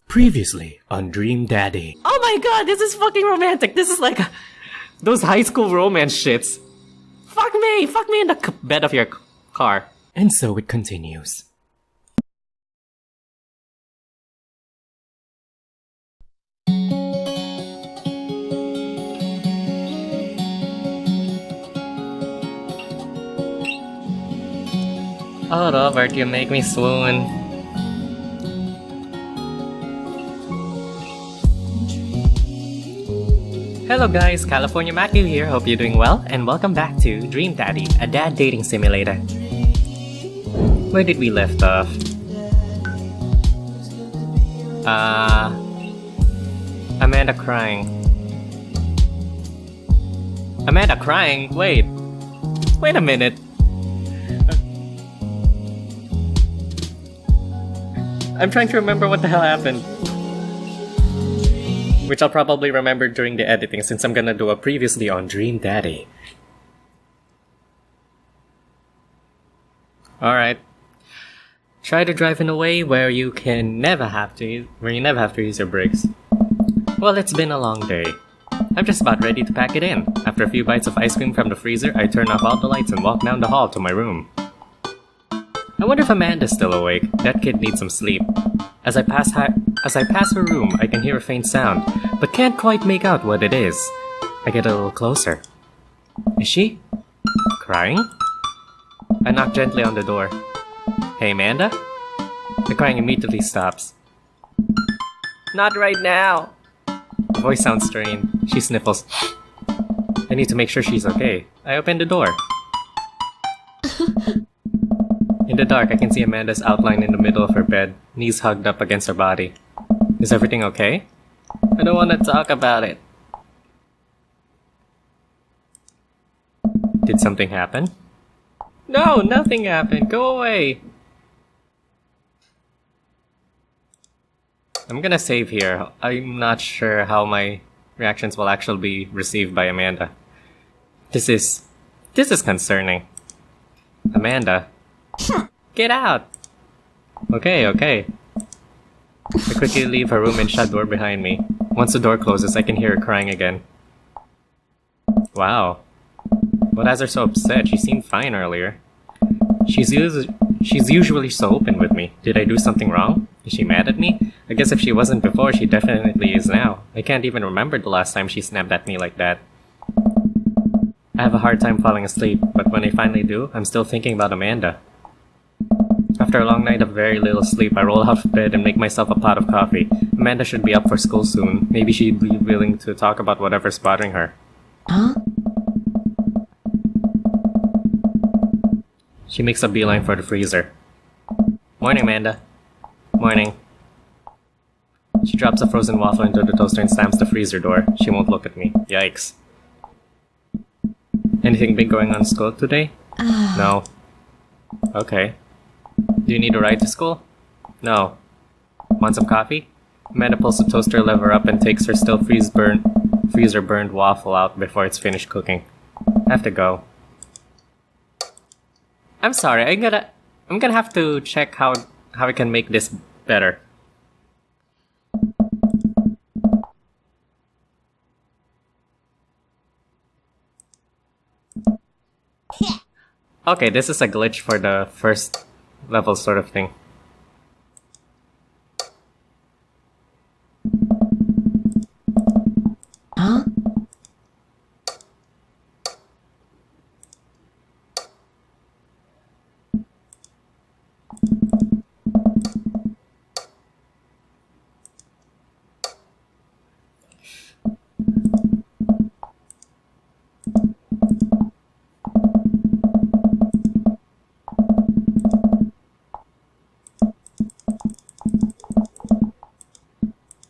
Previously on Dream Daddy. Oh my god, this is fucking romantic. This is like those high school romance shits. Fuck me in the bed of your car. And so it continues. Oh, Robert, you make me swoon. Hello guys, TheCaliMack here, hope you're doing well, and welcome back to Dream Daddy, a dad dating simulator. Where did we left off? Amanda crying. Amanda crying? Wait a minute. I'm trying to remember what the hell happened. Which I'll probably remember during the editing since I'm gonna do a previously on Dream Daddy. Alright. Try to drive in a way where you never have to use your brakes. Well, it's been a long day. I'm just about ready to pack it in. After a few bites of ice cream from the freezer, I turn off all the lights and walk down the hall to my room. I wonder if Amanda's still awake. That kid needs some sleep. As I pass her room, I can hear a faint sound, but can't quite make out what it is. I get a little closer. Is she crying? I knock gently on the door. Hey, Amanda? The crying immediately stops. Not right now. The voice sounds strained. She sniffles. I need to make sure she's okay. I open the door. In the dark, I can see Amanda's outline in the middle of her bed, knees hugged up against her body. Is everything okay? I don't want to talk about it. Did something happen? No, nothing happened. Go away. I'm gonna save here. I'm not sure how my reactions will actually be received by Amanda. This is concerning. Amanda. Get out! Okay. I quickly leave her room and shut the door behind me. Once the door closes, I can hear her crying again. Wow. What has her so upset? She seemed fine earlier. She's usually so open with me. Did I do something wrong? Is she mad at me? I guess if she wasn't before, she definitely is now. I can't even remember the last time she snapped at me like that. I have a hard time falling asleep, but when I finally do, I'm still thinking about Amanda. After a long night of very little sleep, I roll out of bed and make myself a pot of coffee. Amanda should be up for school soon. Maybe she'd be willing to talk about whatever's bothering her. Huh? She makes a beeline for the freezer. Morning, Amanda. Morning. She drops a frozen waffle into the toaster and slams the freezer door. She won't look at me. Yikes. Anything big going on in school today? No. Okay. Do you need a ride to school? No. Want some coffee? Amanda pulls the toaster lever up and takes her still freezer burned waffle out before it's finished cooking. I have to go. I'm sorry, I'm gonna have to check how I can make this better. Okay, this is a glitch for the first level sort of thing. Huh?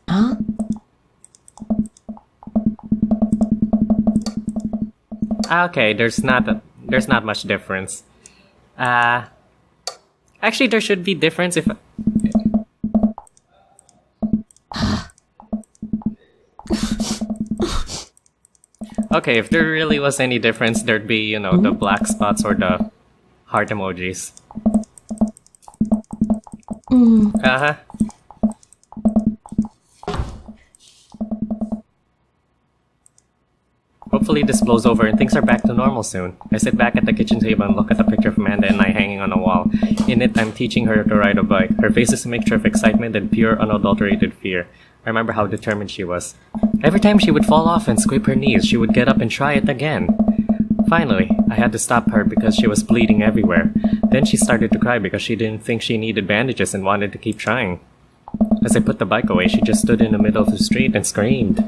Huh? Okay, there's not much difference. Actually, there should be difference if. Okay, if there really was any difference, there'd be, the black spots or the heart emojis. Uh-huh. Hopefully this blows over and things are back to normal soon. I sit back at the kitchen table and look at the picture of Amanda and I hanging on the wall. In it, I'm teaching her to ride a bike. Her face is a mixture of excitement and pure, unadulterated fear. I remember how determined she was. Every time she would fall off and scrape her knees, she would get up and try it again. Finally, I had to stop her because she was bleeding everywhere. Then she started to cry because she didn't think she needed bandages and wanted to keep trying. As I put the bike away, she just stood in the middle of the street and screamed.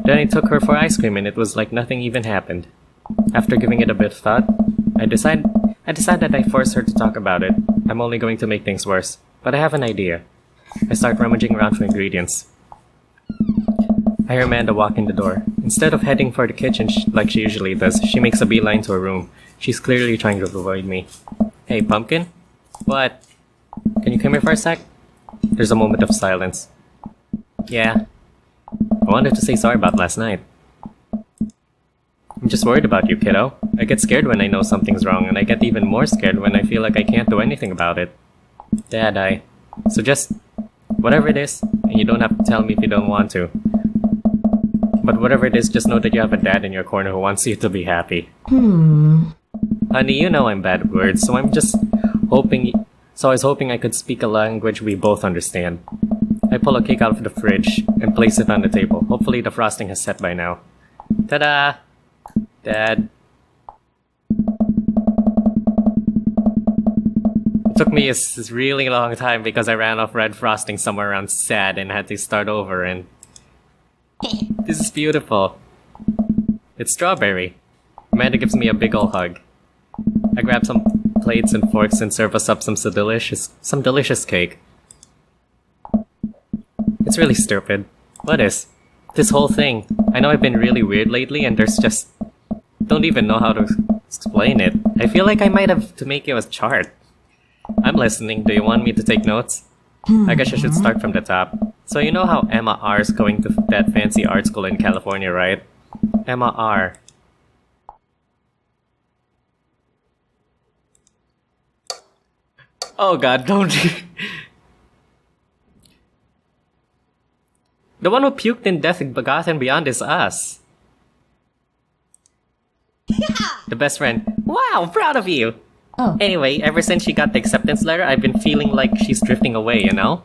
Then I took her for ice cream and it was like nothing even happened. After giving it a bit of thought, I decided I'd force her to talk about it. I'm only going to make things worse. But I have an idea. I start rummaging around for ingredients. I hear Amanda walk in the door. Instead of heading for the kitchen like she usually does, she makes a beeline to her room. She's clearly trying to avoid me. Hey, Pumpkin? What? Can you come here for a sec? There's a moment of silence. Yeah. I wanted to say sorry about last night. I'm just worried about you, kiddo. I get scared when I know something's wrong, and I get even more scared when I feel like I can't do anything about it. Dad, So just... whatever it is, and you don't have to tell me if you don't want to. But whatever it is, just know that you have a dad in your corner who wants you to be happy. Honey, you know I'm bad at words, so I'm just hoping... So I was hoping I could speak a language we both understand. I pull a cake out of the fridge and place it on the table. Hopefully the frosting has set by now. Ta-da! Dad. It took me a really long time because I ran off red frosting somewhere around sad and had to start over and... This is beautiful. It's strawberry. Amanda gives me a big ol' hug. I grab some plates and forks and serve us up some delicious cake. It's really stupid. What is? This whole thing. I know I've been really weird lately and there's just... don't even know how to explain it. I feel like I might have to make you a chart. I'm listening. Do you want me to take notes? I guess I should start from the top. So you know how Emma R is going to that fancy art school in California, right? Emma R. Oh god, don't... The one who puked in death and forgotten beyond is us. The best friend. Wow, proud of you! Oh. Anyway, ever since she got the acceptance letter, I've been feeling like she's drifting away, you know?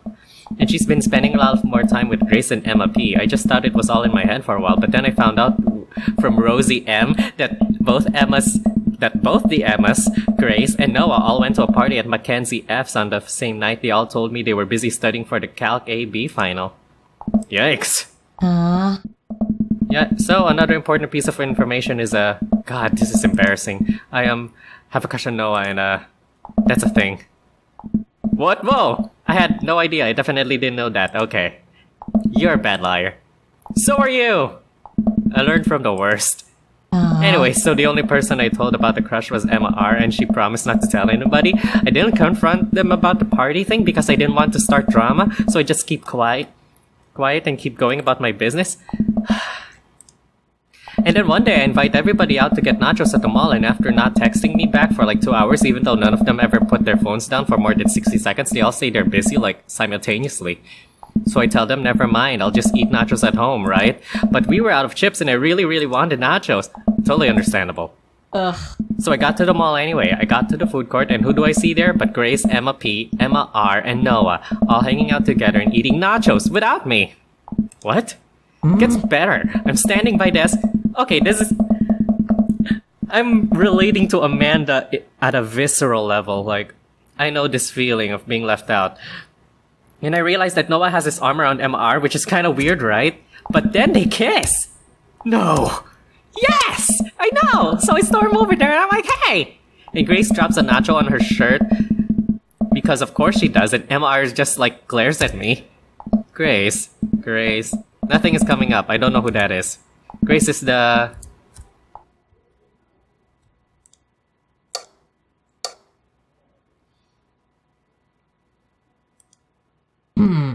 And she's been spending a lot more time with Grace and Emma P. I just thought it was all in my head for a while, but then I found out from Rosie M that both the Emmas, Grace and Noah, all went to a party at Mackenzie F's on the same night. They all told me they were busy studying for the Calc AB final. Yikes. Yeah, so another important piece of information is, God, this is embarrassing. I, have a crush on Noah and, that's a thing. What? Whoa! I had no idea. I definitely didn't know that. Okay. You're a bad liar. So are you! I learned from the worst. Anyway, so the only person I told about the crush was Emma R, and she promised not to tell anybody. I didn't confront them about the party thing because I didn't want to start drama, so I just keep quiet and keep going about my business. And then one day I invite everybody out to get nachos at the mall, and after not texting me back for like 2 hours, even though none of them ever put their phones down for more than 60 seconds, they all say they're busy, like, simultaneously. So I tell them, never mind, I'll just eat nachos at home, right? But we were out of chips and I really, really wanted nachos. Totally understandable. So I got to the mall anyway. I got to the food court, and who do I see there but Grace, Emma P, Emma R, and Noah, all hanging out together and eating nachos without me. What? Gets better. I'm standing by desk. Okay, this is... I'm relating to Amanda at a visceral level. Like, I know this feeling of being left out. And I realized that Noah has his arm around MR, which is kind of weird, right? But then they kiss! No! Yes! I know! So I storm over there and I'm like, hey! And Grace drops a nacho on her shirt. Because of course she does, and MR just like glares at me. Grace. Nothing is coming up. I don't know who that is. Grace is the...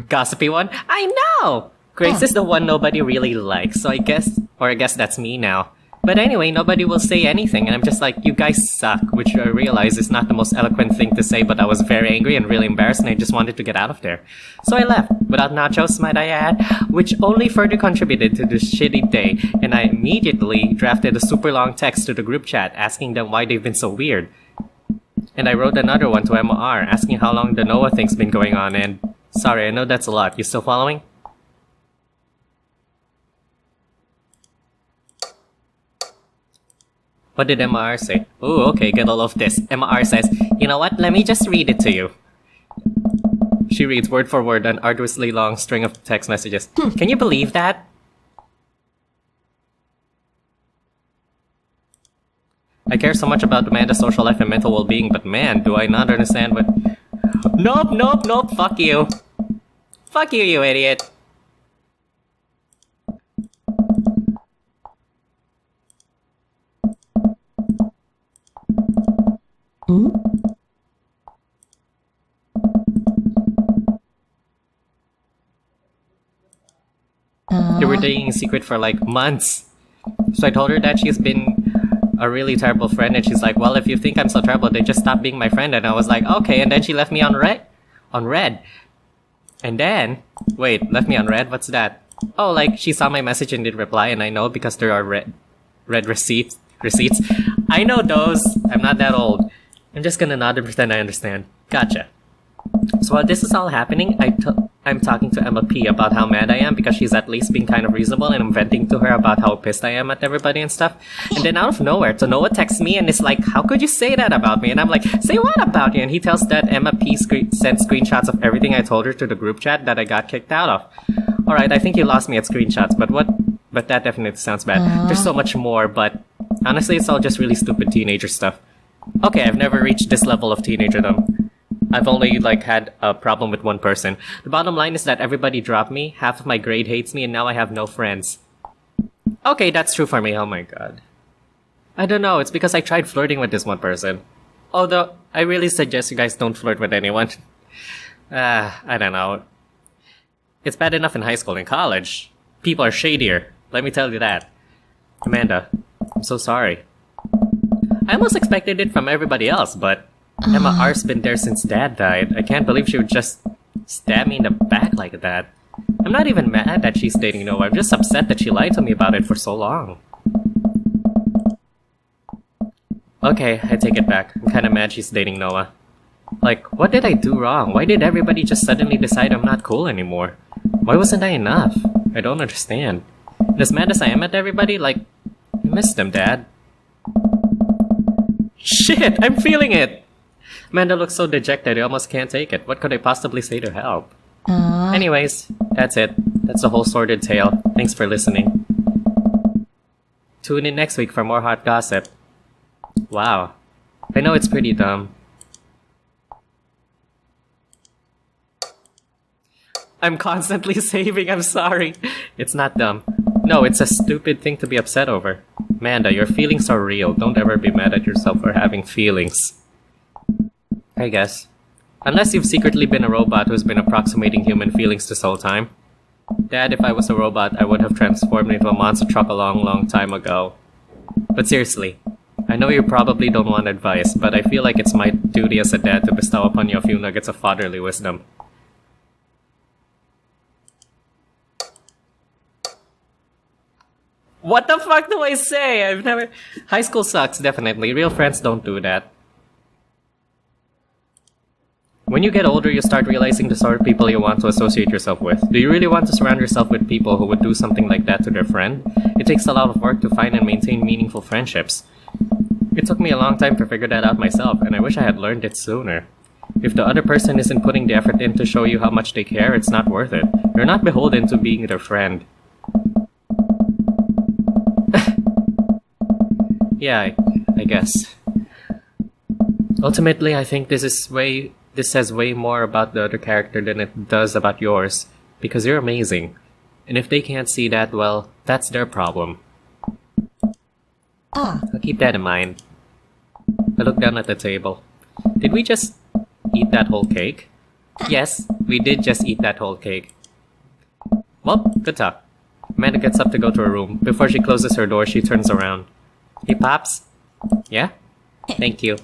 Gossipy one? I know! Grace is the one nobody really likes, so I guess that's me now. But anyway, nobody will say anything, and I'm just like, you guys suck, which I realize is not the most eloquent thing to say, but I was very angry and really embarrassed, and I just wanted to get out of there. So I left, without nachos, might I add, which only further contributed to this shitty day, and I immediately drafted a super long text to the group chat, asking them why they've been so weird. And I wrote another one to MR, asking how long the Noah thing's been going on, and sorry, I know that's a lot. You still following? What did MR say? Ooh, okay, get all of this. MR says, you know what, let me just read it to you. She reads word for word an arduously long string of text messages. Can you believe that? I care so much about Amanda's social life and mental well-being, but man, do I not understand what... Nope, fuck you. Fuck you, you idiot. Hmm? They were dating in secret for like months. So I told her that she's been a really terrible friend, and she's like, well, if you think I'm so terrible, then just stop being my friend. And I was like, okay, and then she left me on red. And then, wait, left me on red? What's that? Oh, like, she saw my message and didn't reply, and I know because there are red receipts. I know those. I'm not that old. I'm just gonna nod and pretend I understand. Gotcha. So while this is all happening, I'm talking to Emma P about how mad I am because she's at least being kind of reasonable, and I'm venting to her about how pissed I am at everybody and stuff. And then out of nowhere, Noah texts me and is like, how could you say that about me? And I'm like, say what about you? And he tells that Emma P sent screenshots of everything I told her to the group chat that I got kicked out of. Alright, I think you lost me at screenshots, but that definitely sounds bad. There's so much more, but honestly, it's all just really stupid teenager stuff. Okay, I've never reached this level of teenagerdom. I've only, had a problem with one person. The bottom line is that everybody dropped me, half of my grade hates me, and now I have no friends. Okay, that's true for me, oh my god. I don't know, it's because I tried flirting with this one person. Although, I really suggest you guys don't flirt with anyone. I don't know. It's bad enough in high school and college. People are shadier, let me tell you that. Amanda, I'm so sorry. I almost expected it from everybody else, but Emma R's been there since Dad died. I can't believe she would just stab me in the back like that. I'm not even mad that she's dating Noah. I'm just upset that she lied to me about it for so long. Okay, I take it back. I'm kinda mad she's dating Noah. Like, what did I do wrong? Why did everybody just suddenly decide I'm not cool anymore? Why wasn't I enough? I don't understand. And as mad as I am at everybody, I miss them, Dad. Shit, I'm feeling it! Amanda looks so dejected, I almost can't take it. What could I possibly say to help? Anyways, that's it. That's the whole sordid tale. Thanks for listening. Tune in next week for more hot gossip. Wow. I know it's pretty dumb. I'm constantly saving, I'm sorry. It's not dumb. No, it's a stupid thing to be upset over. Amanda, your feelings are real. Don't ever be mad at yourself for having feelings. I guess. Unless you've secretly been a robot who's been approximating human feelings this whole time. Dad, if I was a robot, I would have transformed into a monster truck a long time ago. But seriously, I know you probably don't want advice, but I feel like it's my duty as a dad to bestow upon you a few nuggets of fatherly wisdom. What the fuck do I say? I've never... High school sucks, definitely. Real friends don't do that. When you get older, you start realizing the sort of people you want to associate yourself with. Do you really want to surround yourself with people who would do something like that to their friend? It takes a lot of work to find and maintain meaningful friendships. It took me a long time to figure that out myself, and I wish I had learned it sooner. If the other person isn't putting the effort in to show you how much they care, it's not worth it. You're not beholden to being their friend. Yeah, I guess. Ultimately, I think this says way more about the other character than it does about yours, because you're amazing. And if they can't see that, well, that's their problem. I'll keep that in mind. I look down at the table. Did we just eat that whole cake? Yes, we did just eat that whole cake. Well, good talk. Amanda gets up to go to her room. Before she closes her door, she turns around. Hey, Pops. Yeah? Thank you.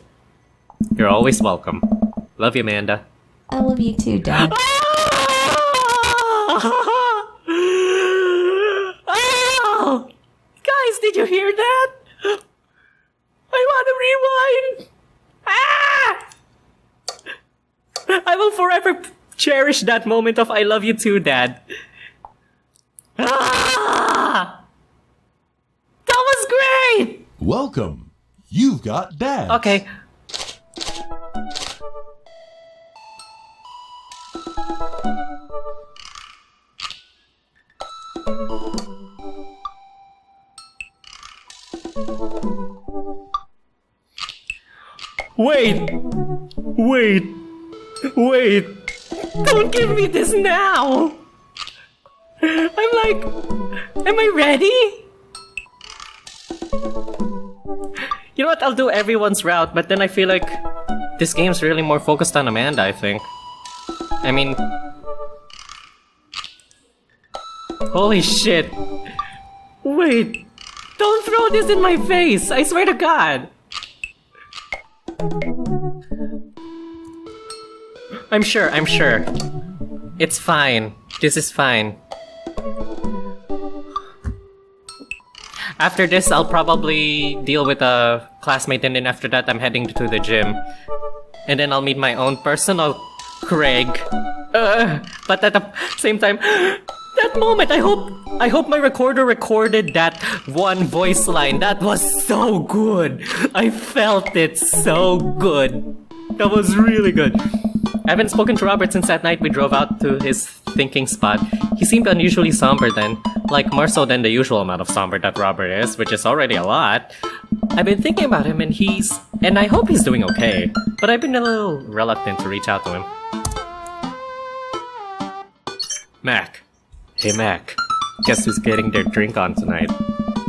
You're always welcome. Love you, Amanda. I love you too, Dad. Oh! Guys, did you hear that? I want to rewind! I will forever cherish that moment of I love you too, Dad. That was great! Welcome. You've got Dad. Okay. Wait! Don't give me this now! I'm like, am I ready? You know what, I'll do everyone's route, but then I feel like this game's really more focused on Amanda, I think. I mean... Holy shit! Wait! Don't throw this in my face! I swear to God! I'm sure. It's fine. This is fine. After this, I'll probably deal with a classmate, and then after that, I'm heading to the gym. And then I'll meet my own personal Craig. But at the same time, that moment, I hope my recorder recorded that one voice line. That was so good. I felt it so good. That was really good. I haven't spoken to Robert since that night we drove out to his thinking spot. He seemed unusually somber then, like more so than the usual amount of somber that Robert is, which is already a lot. I've been thinking about him and I hope he's doing okay, but I've been a little reluctant to reach out to him. Mac. Hey Mac. Guess who's getting their drink on tonight?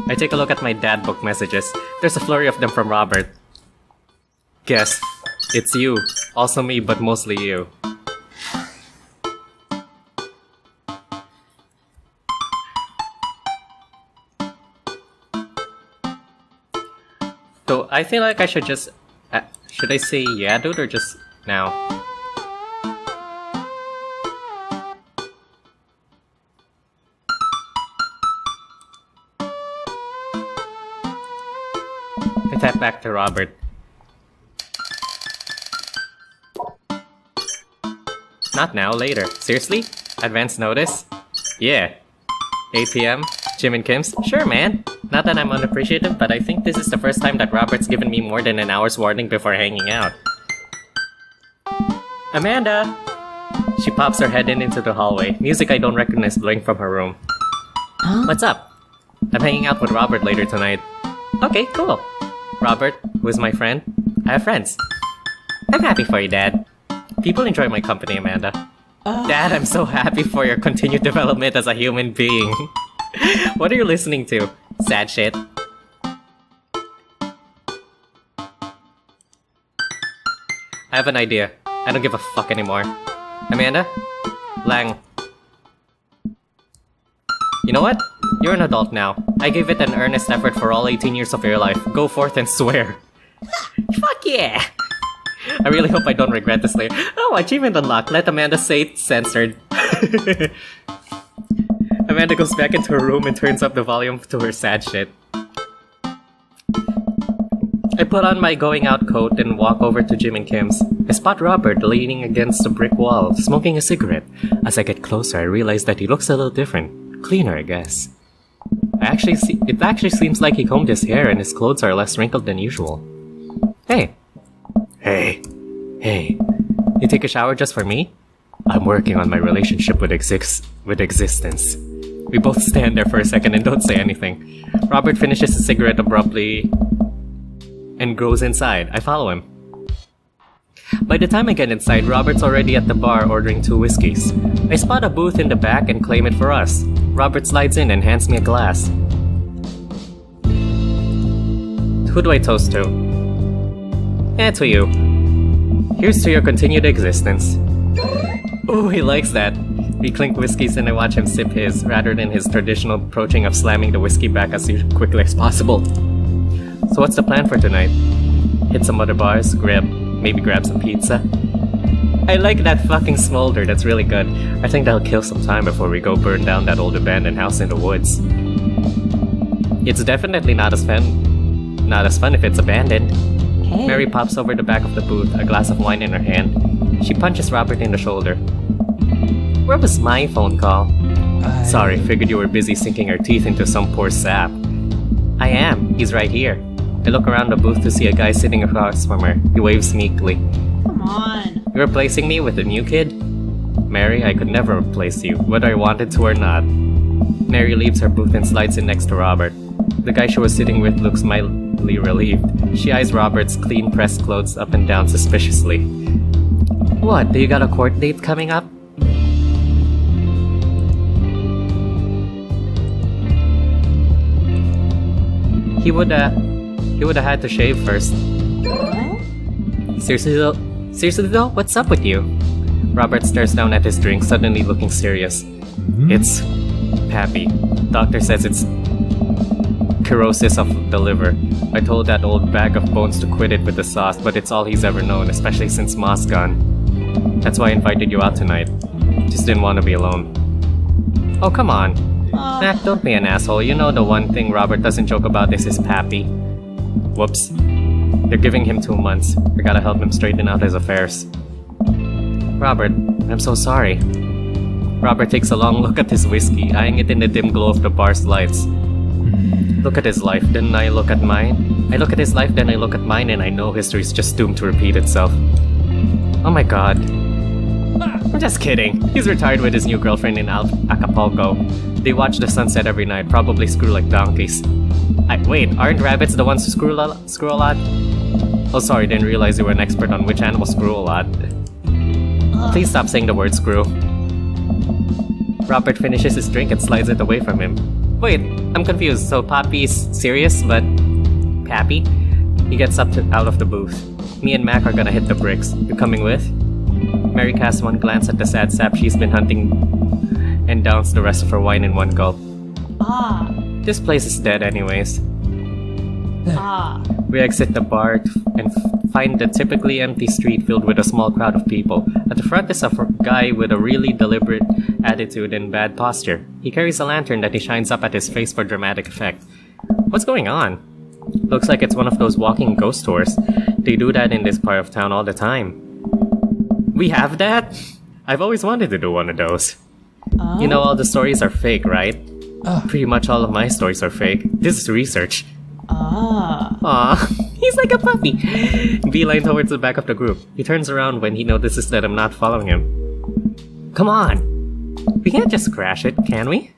I take a look at my dad book messages. There's a flurry of them from Robert. Guess. It's you. Also me, but mostly you. So, I feel like I should just... should I say yeah, dude, or just now? I tap back to Robert. Not now, later. Seriously? Advance notice? Yeah. 8 PM? Jim and Kim's? Sure, man. Not that I'm unappreciative, but I think this is the first time that Robert's given me more than an hour's warning before hanging out. Amanda! She pops her head into the hallway, music I don't recognize blowing from her room. Huh? What's up? I'm hanging out with Robert later tonight. Okay, cool. Robert, who is my friend? I have friends. I'm happy for you, Dad. People enjoy my company, Amanda. Dad, I'm so happy for your continued development as a human being. What are you listening to? Sad shit. I have an idea. I don't give a fuck anymore. Amanda? Lang. You know what? You're an adult now. I gave it an earnest effort for all 18 years of your life. Go forth and swear. Fuck yeah! I really hope I don't regret this later. Oh, achievement unlocked. Let Amanda say it censored. Amanda goes back into her room and turns up the volume to her sad shit. I put on my going out coat and walk over to Jim and Kim's. I spot Robert leaning against a brick wall, smoking a cigarette. As I get closer, I realize that he looks a little different. Cleaner, I guess. It actually seems like he combed his hair and his clothes are less wrinkled than usual. Hey. Hey. You take a shower just for me? I'm working on my relationship with existence. We both stand there for a second and don't say anything. Robert finishes his cigarette abruptly and goes inside. I follow him. By the time I get inside, Robert's already at the bar ordering 2 whiskeys. I spot a booth in the back and claim it for us. Robert slides in and hands me a glass. Who do I toast to? To you. Here's to your continued existence. Oh, he likes that. We clink whiskeys and I watch him sip his, rather than his traditional approaching of slamming the whiskey back as quickly as possible. So what's the plan for tonight? Hit some other bars, maybe grab some pizza? I like that fucking smolder, that's really good. I think that'll kill some time before we go burn down that old abandoned house in the woods. It's definitely not as fun if it's abandoned. Hey. Mary pops over the back of the booth, a glass of wine in her hand. She punches Robert in the shoulder. Where was my phone call? Sorry, figured you were busy sinking your teeth into some poor sap. I am, he's right here. I look around the booth to see a guy sitting across from her. He waves meekly. Come on. You're replacing me with a new kid? Mary, I could never replace you, whether I wanted to or not. Mary leaves her booth and slides in next to Robert. The guy she was sitting with looks mildly relieved. She eyes Robert's clean pressed clothes up and down suspiciously. What, do you got a court date coming up? He would have had to shave first. Seriously though, what's up with you? Robert stares down at his drink, suddenly looking serious. It's Pappy. Doctor says it's cirrhosis of the liver. I told that old bag of bones to quit it with the sauce, but it's all he's ever known, especially since Ma's gone. That's why I invited you out tonight. Just didn't want to be alone. Oh, come on. Mac, don't be an asshole. You know the one thing Robert doesn't joke about is his Pappy. Whoops. They're giving him 2 months. We gotta help him straighten out his affairs. Robert, I'm so sorry. Robert takes a long look at his whiskey, eyeing it in the dim glow of the bar's lights. Look at his life, then I look at mine. I look at his life, then I look at mine, and I know history's just doomed to repeat itself. Oh my god. I'm just kidding. He's retired with his new girlfriend in Acapulco. They watch the sunset every night, probably screw like donkeys. Wait, aren't rabbits the ones who screw a lot? Oh sorry, didn't realize you were an expert on which animals screw a lot. Please stop saying the word screw. Robert finishes his drink and slides it away from him. Wait, I'm confused. So Pappy's serious, but Pappy? He gets up out of the booth. Me and Mac are gonna hit the bricks. You coming with? Mary casts one glance at the sad sap she's been hunting and downs the rest of her wine in one gulp. This place is dead anyways. We exit the bar and find the typically empty street filled with a small crowd of people. At the front is a guy with a really deliberate attitude and bad posture. He carries a lantern that he shines up at his face for dramatic effect. What's going on? Looks like it's one of those walking ghost tours. They do that in this part of town all the time. We have that? I've always wanted to do one of those. You know all the stories are fake, right? Pretty much all of my stories are fake. This is research. Aw, he's like a puppy. Beeline towards the back of the group. He turns around when he notices that I'm not following him. Come on. We can't just crash it, can we?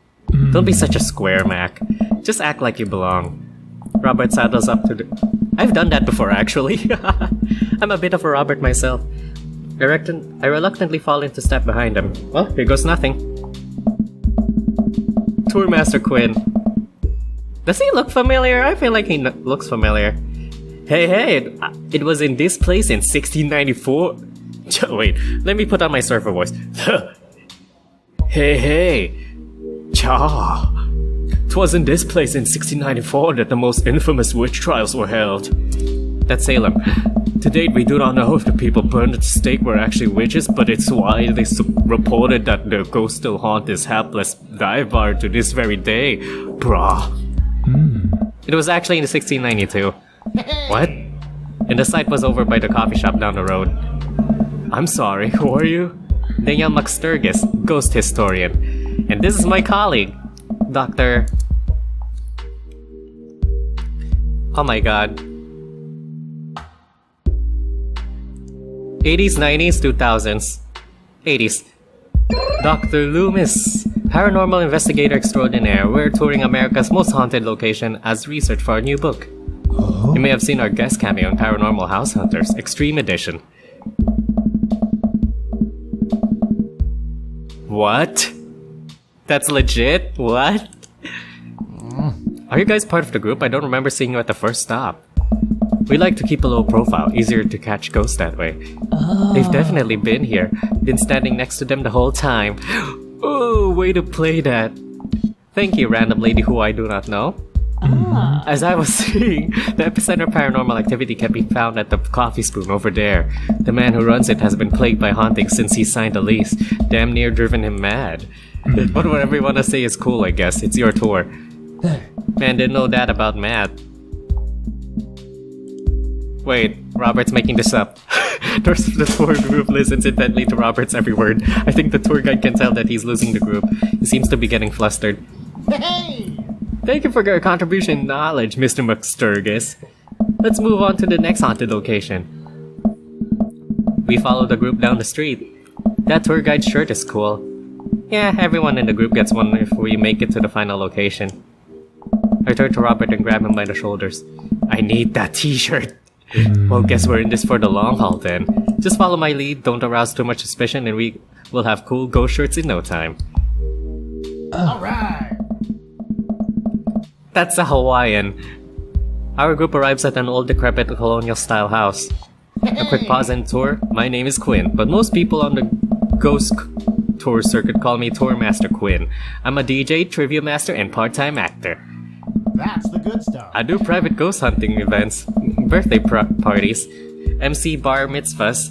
Don't be such a square, Mac. Just act like you belong. Robert saddles up to the... I've done that before, actually. I'm a bit of a Robert myself. I reluctantly fall into step behind him. Well, here goes nothing. Tourmaster Quinn. Does he look familiar? I feel like he looks familiar. Hey, it was in this place in 1694? Wait, let me put on my surfer voice. Hey, cha. 'Twas in this place in 1694 that the most infamous witch trials were held. That's Salem. To date, we do not know if the people burned at the stake were actually witches, but it's widely reported that their ghosts still haunt this hapless dive bar to this very day. Brah. It was actually in 1692. What? And the site was over by the coffee shop down the road. I'm sorry, who are you? Daniel McSturgis, ghost historian. And this is my colleague, Dr. Oh my god. 80s, 90s, 2000s. 80s. Dr. Loomis, paranormal investigator extraordinaire. We're touring America's most haunted location as research for our new book. You may have seen our guest cameo in Paranormal House Hunters, Extreme Edition. What? That's legit? What? Are you guys part of the group? I don't remember seeing you at the first stop. We like to keep a low profile, easier to catch ghosts that way. They've definitely been here. Been standing next to them the whole time. Oh, way to play that. Thank you, random lady who I do not know. Ah. As I was saying, the epicenter of paranormal activity can be found at the Coffee Spoon over there. The man who runs it has been plagued by hauntings since he signed the lease. Damn near driven him mad. But whatever you want to say is cool, I guess. It's your tour. Man, didn't know that about Matt. Wait, Robert's making this up. The tour group listens intently to Robert's every word. I think the tour guide can tell that he's losing the group. He seems to be getting flustered. Hey! Thank you for your contribution and knowledge, Mr. McSturgis. Let's move on to the next haunted location. We follow the group down the street. That tour guide's shirt is cool. Yeah, everyone in the group gets one if we make it to the final location. I turn to Robert and grab him by the shoulders. I need that t-shirt. Well, guess we're in this for the long haul then. Just follow my lead, don't arouse too much suspicion, and we will have cool ghost shirts in no time. Alright! That's a Hawaiian. Our group arrives at an old decrepit colonial-style house. A quick pause and tour. My name is Quinn, but most people on the ghost tour circuit call me Tour Master Quinn. I'm a DJ, trivia master, and part-time actor. That's the good stuff. I do private ghost hunting events, birthday parties, MC bar mitzvahs,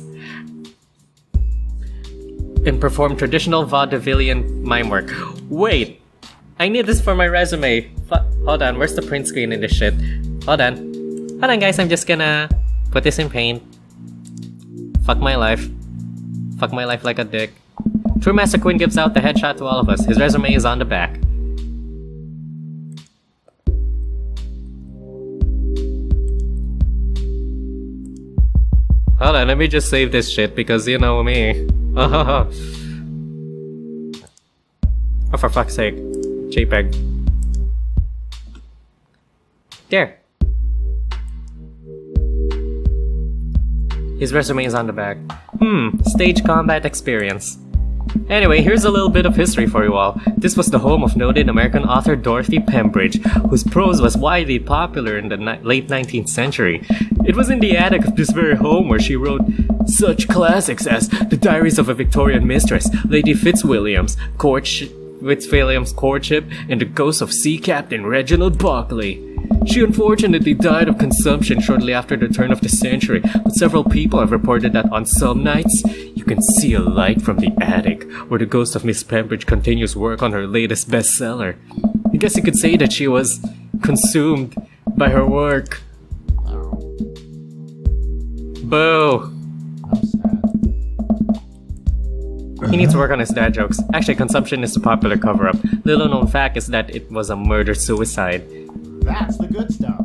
and perform traditional vaudevillian mime work. Wait! I need this for my resume. Hold on, where's the print screen in this shit? Hold on. Hold on, guys, I'm just gonna put this in paint. Fuck my life. Fuck my life like a dick. True Master Quinn gives out the headshot to all of us. His resume is on the back. Hold on, let me just save this shit because you know me. Oh, for fuck's sake. JPEG. There. His resume is on the back. Stage combat experience. Anyway, here's a little bit of history for you all. This was the home of noted American author Dorothy Pembridge, whose prose was widely popular in the late 19th century. It was in the attic of this very home where she wrote such classics as The Diaries of a Victorian Mistress, Lady Fitzwilliam's Courtship, and The Ghost of Sea Captain Reginald Barclay. She unfortunately died of consumption shortly after the turn of the century, but several people have reported that on some nights, you can see a light from the attic, where the ghost of Miss Pembridge continues work on her latest bestseller. I guess you could say that she was consumed by her work. Boo! I'm sad. He needs to work on his dad jokes. Actually, consumption is a popular cover-up. Little known fact is that it was a murder-suicide. That's the good stuff.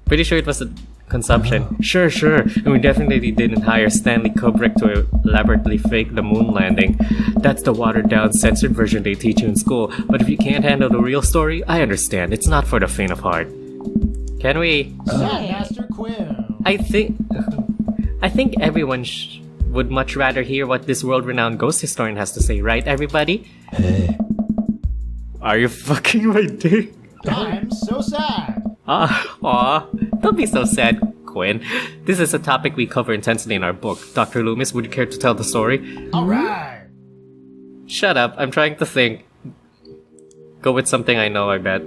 Pretty sure it was a consumption. Sure. And we definitely didn't hire Stanley Kubrick to elaborately fake the moon landing. That's the watered-down, censored version they teach you in school. But if you can't handle the real story, I understand. It's not for the faint of heart. Can we? Master Quinn. I think everyone would much rather hear what this world-renowned ghost historian has to say, right, everybody? Hey. Are you fucking my dick? I'm so sad. Aw, don't be so sad, Quinn. This is a topic we cover intensely in our book. Dr. Loomis, would you care to tell the story? Alright. Shut up, I'm trying to think. Go with something I know, I bet.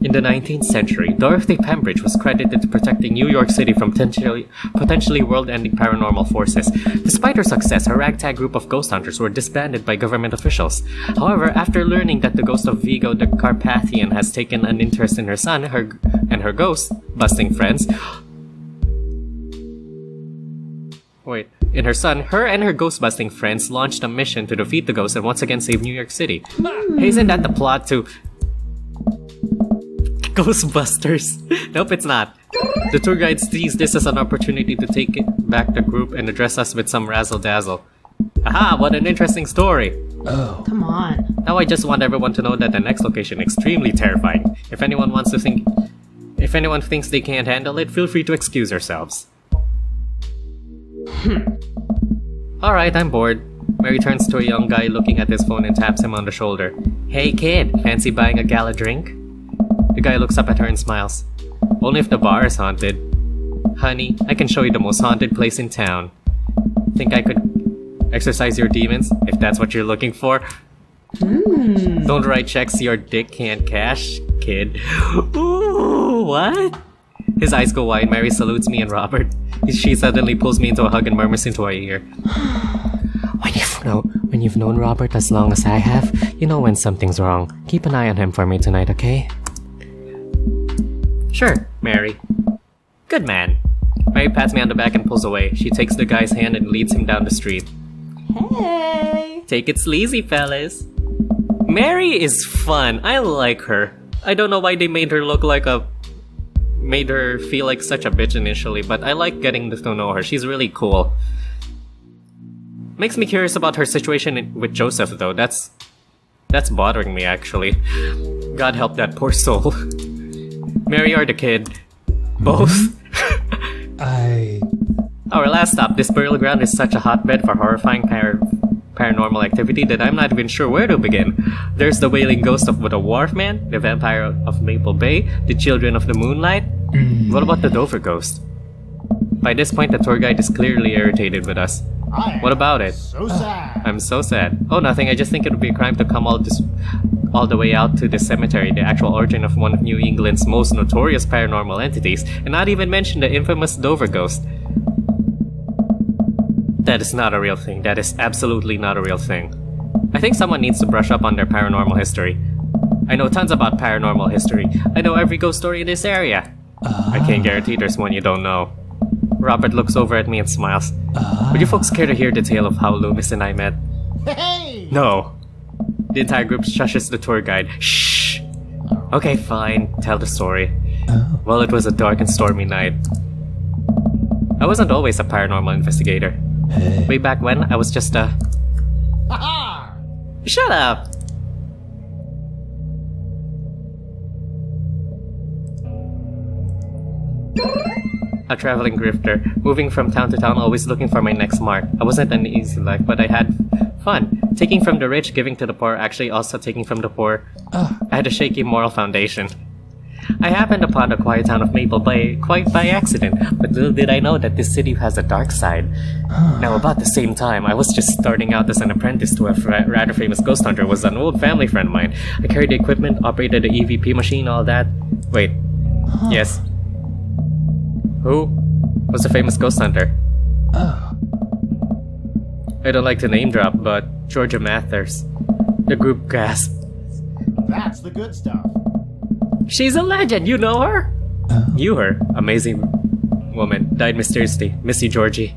In the 19th century, Dorothy Pembridge was credited to protecting New York City from potentially world-ending paranormal forces. Despite her success, her ragtag group of ghost hunters were disbanded by government officials. However, after learning that the ghost of Vigo the Carpathian has taken an interest in her son and her ghost-busting friends... her and her ghost-busting friends launched a mission to defeat the ghost and once again save New York City. Isn't that the plot to... Ghostbusters? Nope, it's not. The tour guide sees this as an opportunity to take back the group and address us with some razzle-dazzle. Aha, what an interesting story! Oh. Come on. Now I just want everyone to know that the next location is extremely terrifying. If anyone thinks they can't handle it, feel free to excuse yourselves. Alright, I'm bored. Mary turns to a young guy looking at his phone and taps him on the shoulder. Hey kid, fancy buying a gala drink? The guy looks up at her and smiles. Only if the bar is haunted. Honey, I can show you the most haunted place in town. Think I could exorcise your demons, if that's what you're looking for? Don't write checks your dick can't cash, kid. Ooh, what? His eyes go wide. Mary salutes me and Robert. She suddenly pulls me into a hug and murmurs into our ear. When you've known Robert as long as I have, you know when something's wrong. Keep an eye on him for me tonight, okay? Sure, Mary. Good man. Mary pats me on the back and pulls away. She takes the guy's hand and leads him down the street. Hey! Take it sleazy, fellas. Mary is fun. I like her. I don't know why they made her feel like such a bitch initially, but I like getting to know her. She's really cool. Makes me curious about her situation with Joseph, though. That's bothering me, actually. God help that poor soul. Mary or the kid? Both? Our last stop, this burial ground is such a hotbed for horrifying paranormal activity that I'm not even sure where to begin. There's the wailing ghost of the Wharf Man, the vampire of Maple Bay, the children of the moonlight. What about the Dover ghost? By this point, the tour guide is clearly irritated with us. What about it? So sad. I'm so sad. Oh, nothing. I just think it would be a crime to come all the way out to the cemetery, the actual origin of one of New England's most notorious paranormal entities, and not even mention the infamous Dover ghost. That is not a real thing. That is absolutely not a real thing. I think someone needs to brush up on their paranormal history. I know tons about paranormal history. I know every ghost story in this area. I can't guarantee there's one you don't know. Robert looks over at me and smiles. Would you folks care to hear the tale of how Loomis and I met? Hey! No. The entire group shushes the tour guide. Shh! Okay, fine. Tell the story. Well, it was a dark and stormy night. I wasn't always a paranormal investigator. Way back when, I was just a... Ha-ha! Shut up! A traveling grifter, moving from town to town, always looking for my next mark. I wasn't an easy life, but I had fun. Taking from the rich, giving to the poor, actually also taking from the poor. I had a shaky moral foundation. I happened upon the quiet town of Maple Bay quite by accident, but little did I know that this city has a dark side. Now, about the same time, I was just starting out as an apprentice to a rather famous ghost hunter. Was an old family friend of mine. I carried the equipment, operated the EVP machine, all that. Wait. Yes. Who was the famous ghost hunter? I don't like to name drop, but Georgia Mathers. The group gasped. That's the good stuff. She's a legend, you know her? Knew her. Amazing woman. Died mysteriously. Missy Georgie.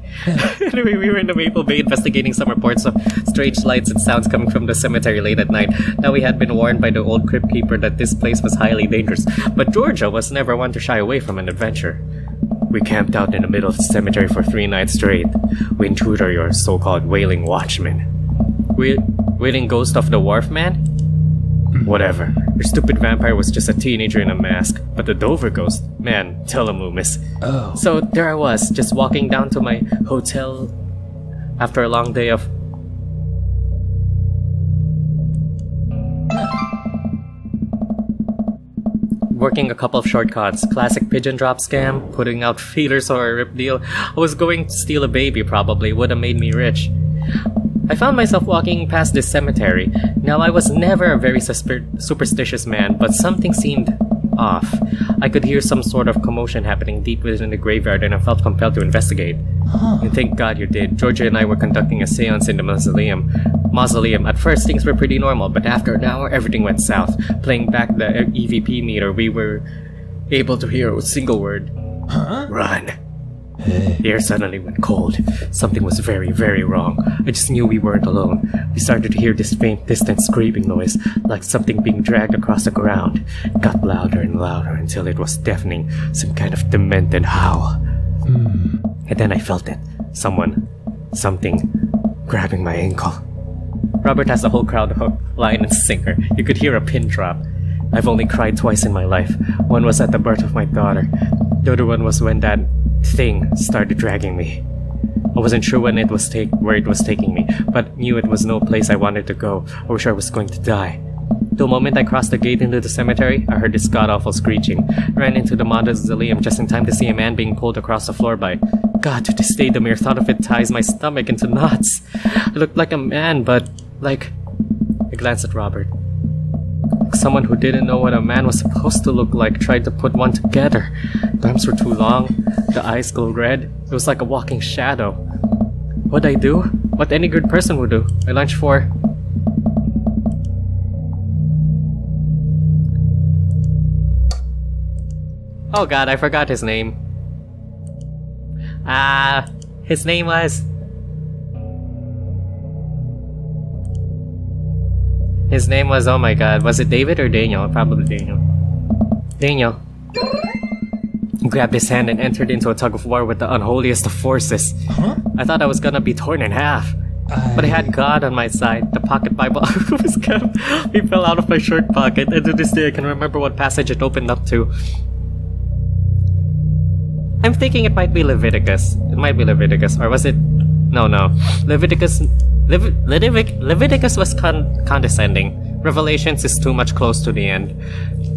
Anyway, we were in the Maple Bay investigating some reports of strange lights and sounds coming from the cemetery late at night. Now we had been warned by the old crypt keeper that this place was highly dangerous, but Georgia was never one to shy away from an adventure. We camped out in the middle of the cemetery for 3 nights straight. We intruder your so-called wailing watchman. Wailing ghost of the Wharf Man? Whatever. Your stupid vampire was just a teenager in a mask. But the Dover ghost? Man, tell him, Loomis. So there I was, just walking down to my hotel after a long day of... working a couple of shortcuts. Classic pigeon drop scam, putting out feelers or a rip deal. I was going to steal a baby, probably. Would have made me rich. I found myself walking past this cemetery. Now, I was never a very superstitious man, but something seemed off. I could hear some sort of commotion happening deep within the graveyard, and I felt compelled to investigate. And thank God you did. Georgia and I were conducting a seance in the mausoleum. At first, things were pretty normal, but after an hour, everything went south. Playing back the EVP meter, we were able to hear a single word. Run. The air suddenly went cold. Something was very, very wrong. I just knew we weren't alone. We started to hear this faint, distant screaming noise, like something being dragged across the ground. It got louder and louder until it was deafening, some kind of demented howl. And then I felt it. Something, grabbing my ankle. Robert has the whole crowd hook, line, and sinker. You could hear a pin drop. I've only cried twice in my life. One was at the birth of my daughter. The other one was when that thing started dragging me. I wasn't sure where it was taking me, but knew it was no place I wanted to go, or sure I was going to die. The moment I crossed the gate into the cemetery, I heard this god-awful screeching. Ran into the mausoleum just in time to see a man being pulled across the floor by... God, to this day, the mere thought of it ties my stomach into knots. I looked like a man, but like... a glanced at Robert. Like someone who didn't know what a man was supposed to look like tried to put one together. The arms were too long, the eyes glowed red. It was like a walking shadow. What'd I do? What any good person would do. I lunged for... Oh god, I forgot his name. His name was... oh my god, was it David or Daniel? Probably Daniel. Daniel. Grabbed his hand and entered into a tug of war with the unholiest of forces. I thought I was gonna be torn in half. But I had God on my side. The pocket Bible was kept. He fell out of my shirt pocket, and to this day I can remember what passage it opened up to. I'm thinking it might be Leviticus. It might be Leviticus, or was it? No. Leviticus was condescending. Revelations is too much close to the end.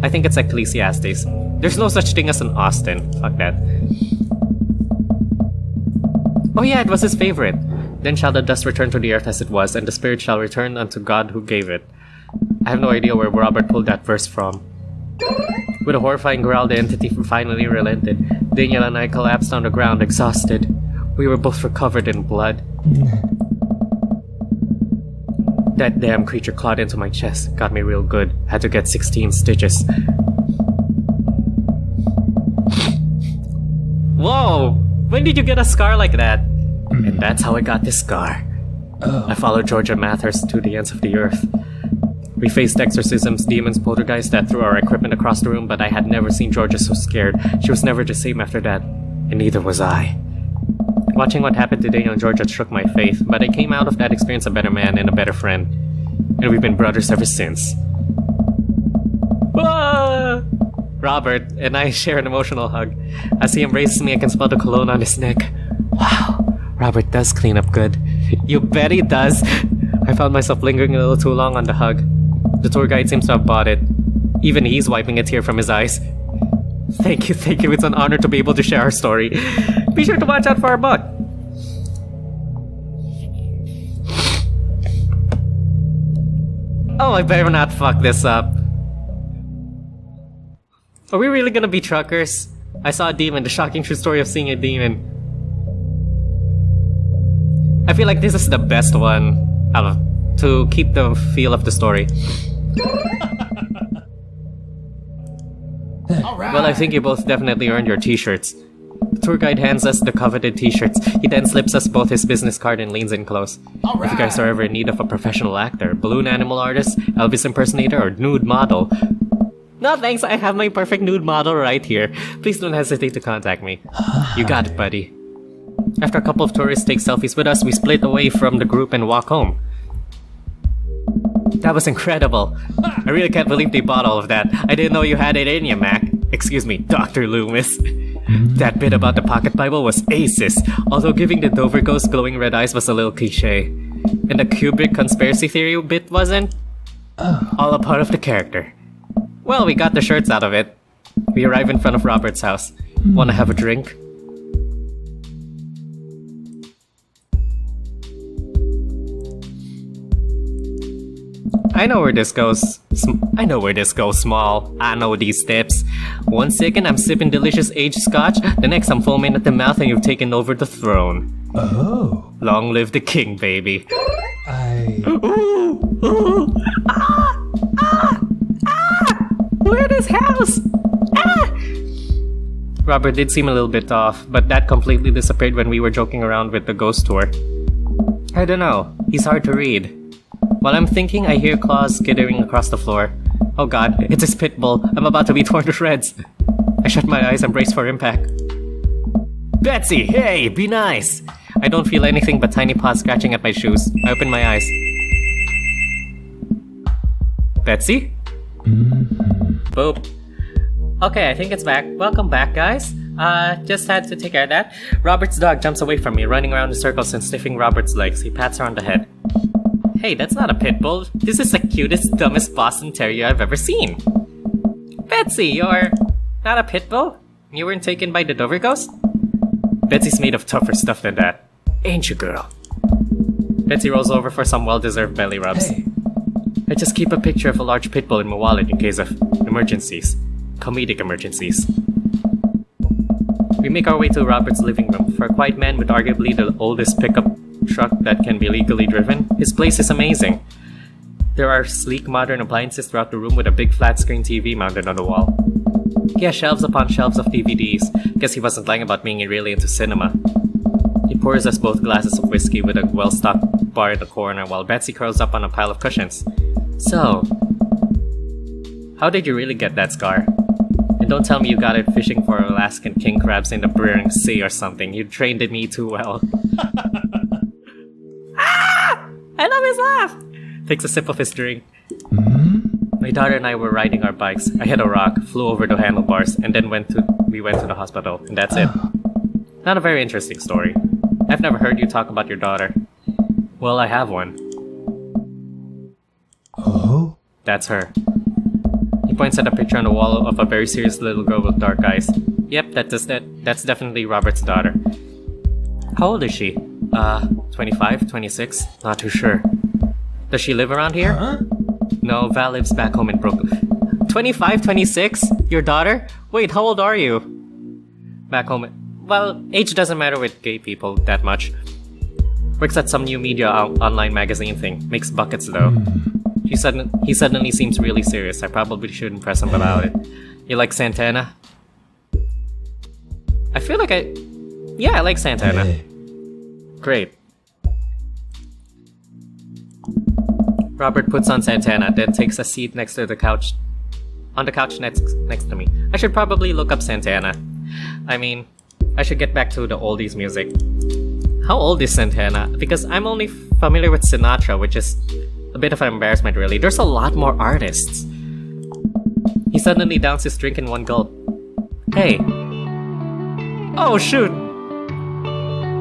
I think it's Ecclesiastes. There's no such thing as an Austin. Fuck that. Oh yeah, it was his favorite. Then shall the dust return to the earth as it was, and the spirit shall return unto God who gave it. I have no idea where Robert pulled that verse from. With a horrifying growl, the entity finally relented. Daniel and I collapsed on the ground, exhausted. We were both covered in blood. That damn creature clawed into my chest. Got me real good. Had to get 16 stitches. Whoa! When did you get a scar like that? And that's how I got this scar. I followed Georgia Mathers to the ends of the earth. We faced exorcisms, demons, poltergeists that threw our equipment across the room, but I had never seen Georgia so scared. She was never the same after that, and neither was I. Watching what happened to Daniel and Georgia shook my faith, but I came out of that experience a better man and a better friend. And we've been brothers ever since. Ah! Robert and I share an emotional hug. As he embraces me, I can smell the cologne on his neck. Wow, Robert does clean up good. You bet he does. I found myself lingering a little too long on the hug. The tour guide seems to have bought it. Even he's wiping a tear from his eyes. Thank you. It's an honor to be able to share our story. Be sure to watch out for our book. Oh, I better not fuck this up. Are we really gonna be truckers? I saw a demon, the shocking true story of seeing a demon. I feel like this is the best one to keep the feel of the story. Alright. Well, I think you both definitely earned your t-shirts. The tour guide hands us the coveted t-shirts. He then slips us both his business card and leans in close. Alright. If you guys are ever in need of a professional actor, balloon animal artist, Elvis impersonator, or nude model... No thanks, I have my perfect nude model right here. Please don't hesitate to contact me. You got it, buddy. After a couple of tourists take selfies with us, we split away from the group and walk home. That was incredible. I really can't believe they bought all of that. I didn't know you had it in you, Mac. Excuse me, Dr. Loomis. That bit about the pocket Bible was aces, although giving the Dover ghost glowing red eyes was a little cliche. And the Kubrick conspiracy theory bit wasn't? All a part of the character. Well, we got the shirts out of it. We arrive in front of Robert's house. Wanna have a drink? I know where this goes. I know where this goes, small. I know these steps. 1 second I'm sipping delicious aged scotch, the next I'm foaming at the mouth and you've taken over the throne. Oh. Long live the king, baby. We're at his house! Robert did seem a little bit off, but that completely disappeared when we were joking around with the ghost tour. I don't know, he's hard to read. While I'm thinking, I hear claws skittering across the floor. Oh god, it's a pit bull. I'm about to be torn to shreds. I shut my eyes and brace for impact. Betsy, hey, be nice! I don't feel anything but tiny paws scratching at my shoes. I open my eyes. Betsy? Boop. Okay, I think it's back. Welcome back, guys. Just had to take care of that. Robert's dog jumps away from me, running around in circles and sniffing Robert's legs. He pats her on the head. Hey, that's not a pit bull. This is the cutest, dumbest Boston Terrier I've ever seen. Betsy, you're not a pit bull? You weren't taken by the Dover ghost? Betsy's made of tougher stuff than that. Ain't you, girl? Betsy rolls over for some well-deserved belly rubs. Hey. I just keep a picture of a large pit bull in my wallet in case of emergencies. Comedic emergencies. We make our way to Robert's living room. For a quiet man with arguably the oldest pickup truck that can be legally driven, his place is amazing. There are sleek modern appliances throughout the room with a big flat screen TV mounted on the wall. He has shelves upon shelves of DVDs. Guess he wasn't lying about being really into cinema. He pours us both glasses of whiskey with a well-stocked bar in the corner while Betsy curls up on a pile of cushions. So, how did you really get that scar? And don't tell me you got it fishing for Alaskan king crabs in the Bering Sea or something. You trained me too well. Ah! I love his laugh! Takes a sip of his drink. My daughter and I were riding our bikes. I hit a rock, flew over the handlebars, and then we went to the hospital, and that's it. Not a very interesting story. I've never heard you talk about your daughter. Well, I have one. Oh? That's her. He points at a picture on the wall of a very serious little girl with dark eyes. Yep, that's definitely Robert's daughter. How old is she? 25, 26? Not too sure. Does she live around here? Huh? No, Val lives back home in Brooklyn. 25, 26? Your daughter? Wait, how old are you? Back home. Well, age doesn't matter with gay people that much. Works at some new media online magazine thing. Makes buckets though. He suddenly seems really serious. I probably shouldn't press him about it. You like Santana? I feel like Yeah, I like Santana. Hey. Great. Robert puts on Santana, then takes a seat next to the couch. On the couch next to me. I should probably look up Santana. I mean, I should get back to the oldies music. How old is Santana? Because I'm only familiar with Sinatra, which is a bit of an embarrassment really. There's a lot more artists. He suddenly downs his drink in one gulp. Hey. Oh shoot!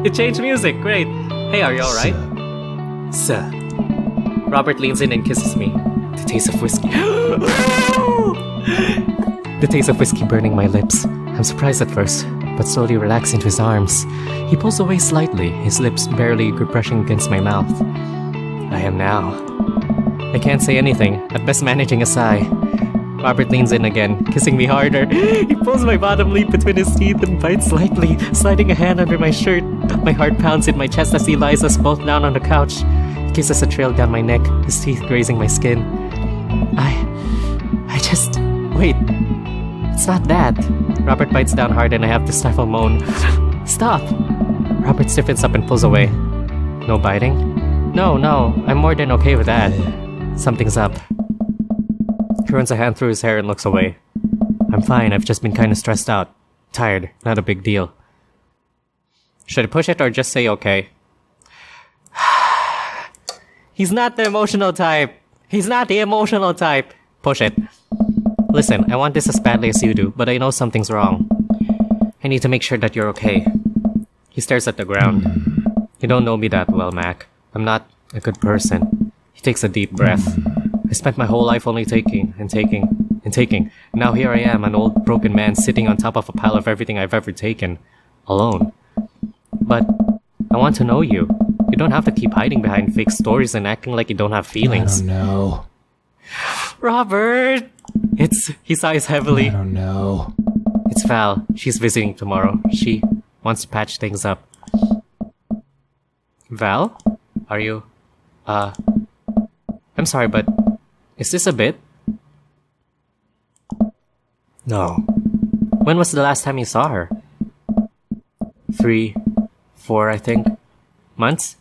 It changed music, great. Hey, are you alright? Sir. Robert leans in and kisses me. The taste of whiskey. The taste of whiskey burning my lips. I'm surprised at first, but slowly relax into his arms. He pulls away slightly, his lips barely brushing against my mouth. I am now. I can't say anything, at best managing a sigh. Robert leans in again, kissing me harder. He pulls my bottom lip between his teeth and bites slightly, sliding a hand under my shirt. My heart pounds in my chest as he lies us both down on the couch. He kisses a trail down my neck, his teeth grazing my skin. Wait. It's not that. Robert bites down hard and I have to stifle a moan. Stop! Robert stiffens up and pulls away. No biting? No, I'm more than okay with that. Something's up. He runs a hand through his hair and looks away. I'm fine, I've just been kinda stressed out. Tired, not a big deal. Should I push it or just say okay? He's not the emotional type. Push it. Listen, I want this as badly as you do, but I know something's wrong. I need to make sure that you're okay. He stares at the ground. You don't know me that well, Mac. I'm not a good person. He takes a deep breath. I spent my whole life only taking. Now here I am, an old broken man sitting on top of a pile of everything I've ever taken. Alone. But I want to know you. You don't have to keep hiding behind fake stories and acting like you don't have feelings. I don't know. Robert! He sighs heavily. I don't know. It's Val. She's visiting tomorrow. She wants to patch things up. Val? Are you... I'm sorry, but... Is this a bit? No. When was the last time you saw her? 3, 4, I think. Months?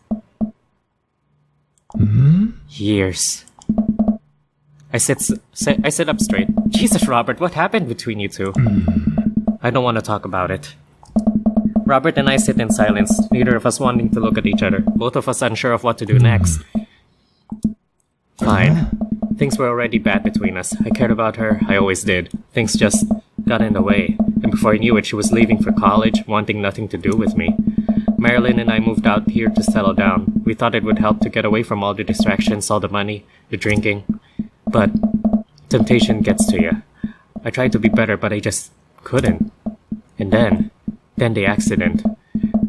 Years. I sit up straight. Jesus, Robert, what happened between you two? I don't want to talk about it. Robert and I sit in silence, neither of us wanting to look at each other, both of us unsure of what to do next. Fine. Things were already bad between us. I cared about her, I always did. Things just got in the way. And before I knew it, she was leaving for college, wanting nothing to do with me. Marilyn and I moved out here to settle down. We thought it would help to get away from all the distractions, all the money, the drinking. But temptation gets to you. I tried to be better, but I just couldn't. And then the accident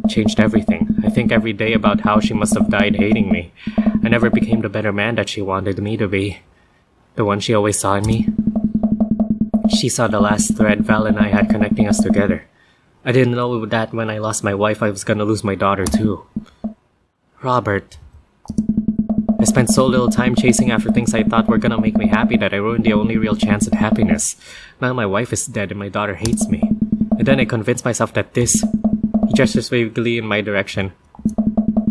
changed everything. I think every day about how she must have died hating me. I never became the better man that she wanted me to be. The one she always saw in me? She saw the last thread Val and I had connecting us together. I didn't know that when I lost my wife, I was gonna lose my daughter too. Robert. I spent so little time chasing after things I thought were gonna make me happy that I ruined the only real chance at happiness. Now my wife is dead and my daughter hates me. And then I convinced myself that this, he gestures vaguely in my direction,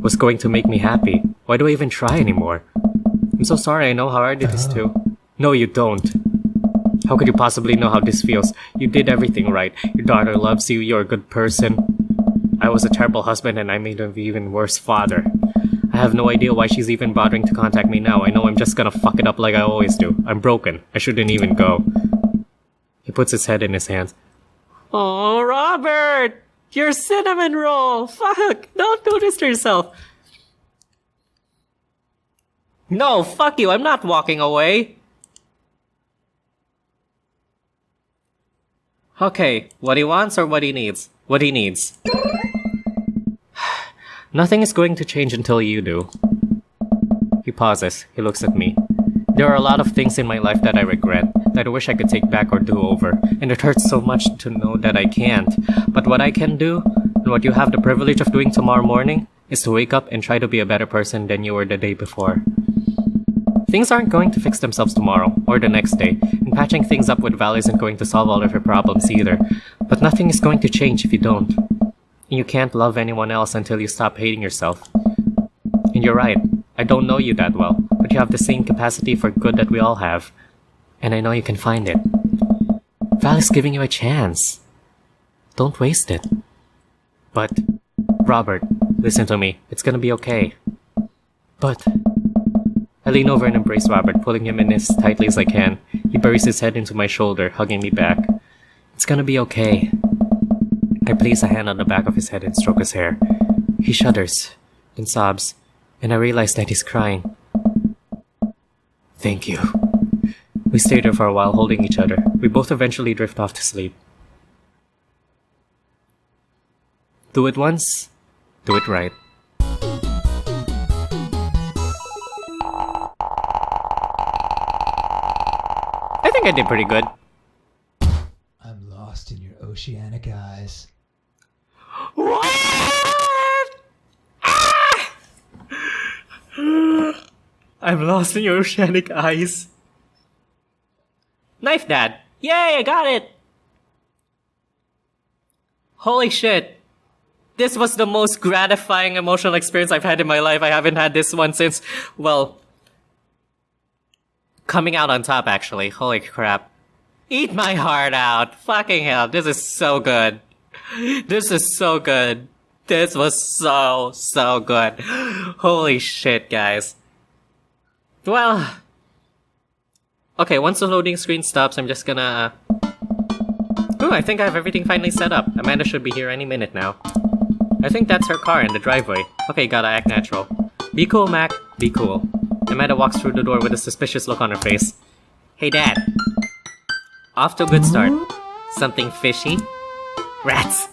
was going to make me happy. Why do I even try anymore? I'm so sorry, I know how hard it is to. No, you don't. How could you possibly know how this feels? You did everything right. Your daughter loves you, you're a good person. I was a terrible husband and I made an even worse father. I have no idea why she's even bothering to contact me now. I know I'm just gonna fuck it up like I always do. I'm broken. I shouldn't even go. He puts his head in his hands. Oh, Robert! Your cinnamon roll! Fuck! Don't do this to yourself! No, fuck you! I'm not walking away! Okay, what he wants or what he needs? What he needs. Nothing is going to change until you do. He pauses. He looks at me. There are a lot of things in my life that I regret, that I wish I could take back or do over, and it hurts so much to know that I can't. But what I can do, and what you have the privilege of doing tomorrow morning, is to wake up and try to be a better person than you were the day before. Things aren't going to fix themselves tomorrow, or the next day, and patching things up with Val isn't going to solve all of your problems either. But nothing is going to change if you don't. And you can't love anyone else until you stop hating yourself. And you're right, I don't know you that well, but you have the same capacity for good that we all have. And I know you can find it. Val is giving you a chance. Don't waste it. But, Robert, listen to me, it's gonna be okay. But... I lean over and embrace Robert, pulling him in as tightly as I can. He buries his head into my shoulder, hugging me back. It's gonna be okay. I place a hand on the back of his head and stroke his hair. He shudders, then sobs, and I realize that he's crying. Thank you. We stay there for a while, holding each other. We both eventually drift off to sleep. Do it once, do it right. I think I did pretty good. I'm lost in your oceanic eyes. What? Ah! I'm lost in your oceanic eyes. Knife Dad! Yay, I got it! Holy shit. This was the most gratifying emotional experience I've had in my life. I haven't had this one since, well... coming out on top, actually. Holy crap. Eat my heart out. Fucking hell, this is so good. This is so good. This was so good. Holy shit, guys. Well... okay, once the loading screen stops, I'm just gonna... ooh, I think I have everything finally set up. Amanda should be here any minute now. I think that's her car in the driveway. Okay, gotta act natural. Be cool, Mac. Be cool. Amanda walks through the door with a suspicious look on her face. Hey, Dad. Off to a good start. Something fishy? Rats.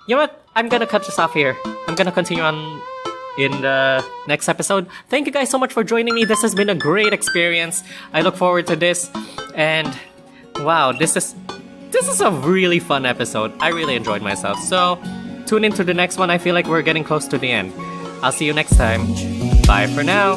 You know what? I'm gonna cut this off here. I'm gonna continue on in the next episode. Thank you guys so much for joining me. This has been a great experience. I look forward to this. And wow, this is a really fun episode. I really enjoyed myself. So tune into the next one. I feel like we're getting close to the end. I'll see you next time. Bye for now.